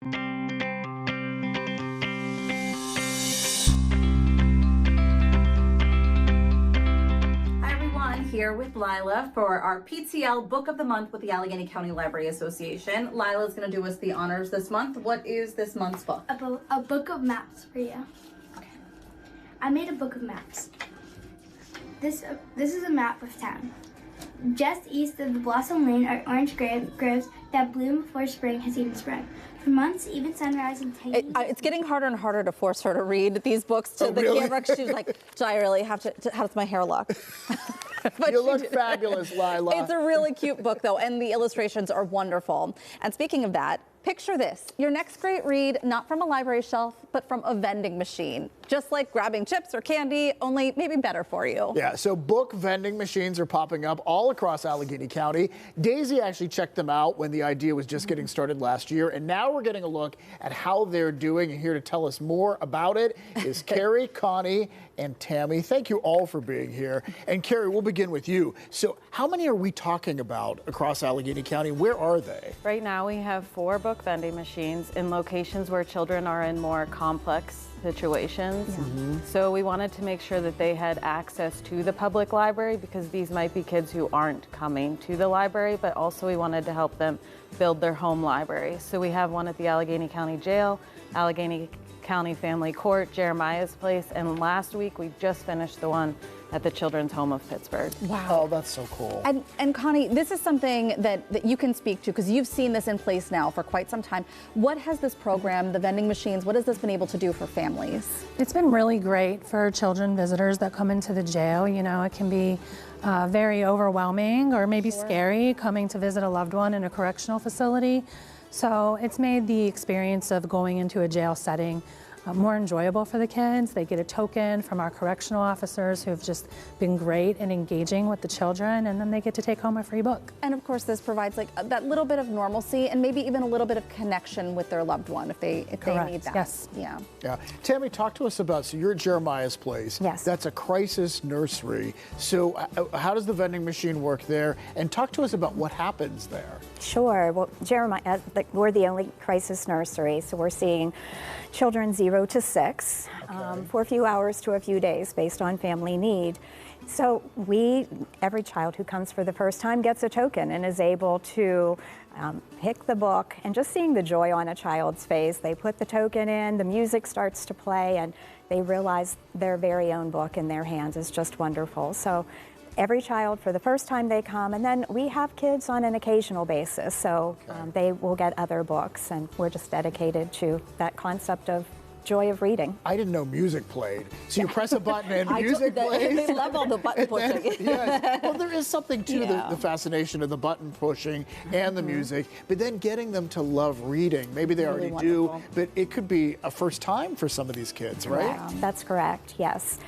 Here with Lila for our PTL Book of the Month with the Allegheny County Library Association. Lila's going to do us the honors this month. What is this month's book? A book of maps for you. Okay. I made a book of maps. This is a map of town. Just east of the Blossom Lane are orange groves that bloom before spring has even sprung. For months, even sunrise and tiny... It's getting harder and harder to force her to read these books to the camera. She's like, do I really have to how does my hair look? You look fabulous, Lila. It's a really cute book, though, and the illustrations are wonderful. And speaking of that, picture this. Your next great read, not from a library shelf, but from a vending machine. Just like grabbing chips or candy, only maybe better for you. Yeah, so book vending machines are popping up all across Allegheny County. Daisy actually checked them out when the idea was just getting started last year, and now we're getting a look at how they're doing. And here to tell us more about it is Carrie, Connie, and Tammy. Thank you all for being here. And Carrie, we'll begin with you. So how many are we talking about across Allegheny County? Where are they? Right now we have 4 book vending machines in locations where children are in more complex situations. So we wanted to make sure that they had access to the public library, because these might be kids who aren't coming to the library, but also we wanted to help them build their home library. So we have one at the Allegheny County Jail, Allegheny County Family Court, Jeremiah's Place, and last week we just finished the one at the Children's Home of Pittsburgh. Wow. Oh, that's so cool. And Connie, this is something that you can speak to, because you've seen this in place now for quite some time. What has this program, the vending machines, what has this been able to do for families? It's been really great for children visitors that come into the jail. You know, it can be very overwhelming or maybe scary coming to visit a loved one in a correctional facility. So it's made the experience of going into a jail setting more enjoyable for the kids. They get a token from our correctional officers who have just been great in engaging with the children, and then they get to take home a free book. And of course this provides like that little bit of normalcy and maybe even a little bit of connection with their loved one if they need that. Yes. Yeah. Tammy, talk to us about, so you're at Jeremiah's Place. Yes. That's a crisis nursery. So how does the vending machine work there? And talk to us about what happens there. Sure. Well, Jeremiah, we're the only crisis nursery, so we're seeing children 0 to 6 for a few hours to a few days based on family need. So every child who comes for the first time gets a token and is able to pick the book, and just seeing the joy on a child's face. They put the token in, the music starts to play, and they realize their very own book in their hands is just wonderful. So every child for the first time they come, and then we have kids on an occasional basis, so they will get other books, and we're just dedicated to that concept of joy of reading. I didn't know music played. So you press a button and music plays? They love all the button pushing. Yes. Well, there is something to the fascination of the button pushing and the music, but then getting them to love reading. Maybe they already do, but it could be a first time for some of these kids, right? That's correct, yes.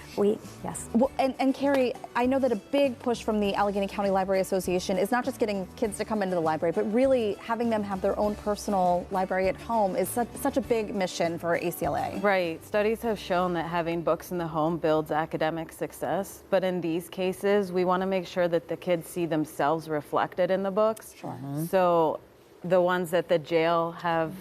Yes. Well, and Carrie, I know that a big push from the Allegheny County Library Association is not just getting kids to come into the library, but really having them have their own personal library at home is such a big mission for ACLA. Right. Studies have shown that having books in the home builds academic success, but in these cases, we want to make sure that the kids see themselves reflected in the books. Sure. So the ones at the jail have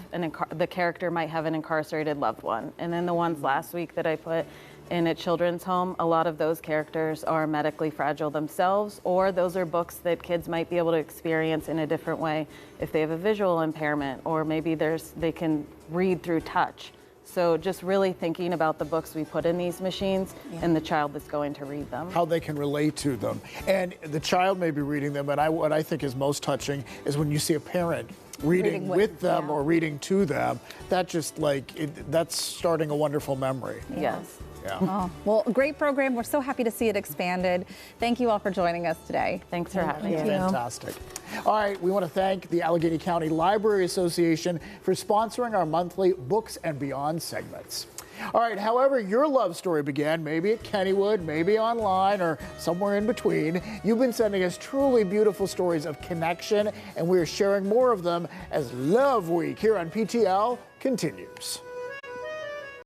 the character might have an incarcerated loved one, and then the ones last week that I put in a children's home, a lot of those characters are medically fragile themselves, or those are books that kids might be able to experience in a different way if they have a visual impairment, or maybe they can read through touch. So just really thinking about the books we put in these machines and the child that's going to read them. How they can relate to them. And the child may be reading them, and what I think is most touching is when you see a parent reading with them or reading to them. That just that's starting a wonderful memory. Yes. Yeah. Oh, well, great program. We're so happy to see it expanded. Thank you all for joining us today. Thanks for having me. Fantastic. All right, we want to thank the Allegheny County Library Association for sponsoring our monthly Books and Beyond segments. All right, however your love story began, maybe at Kennywood, maybe online, or somewhere in between, you've been sending us truly beautiful stories of connection, and we're sharing more of them as Love Week here on PTL continues.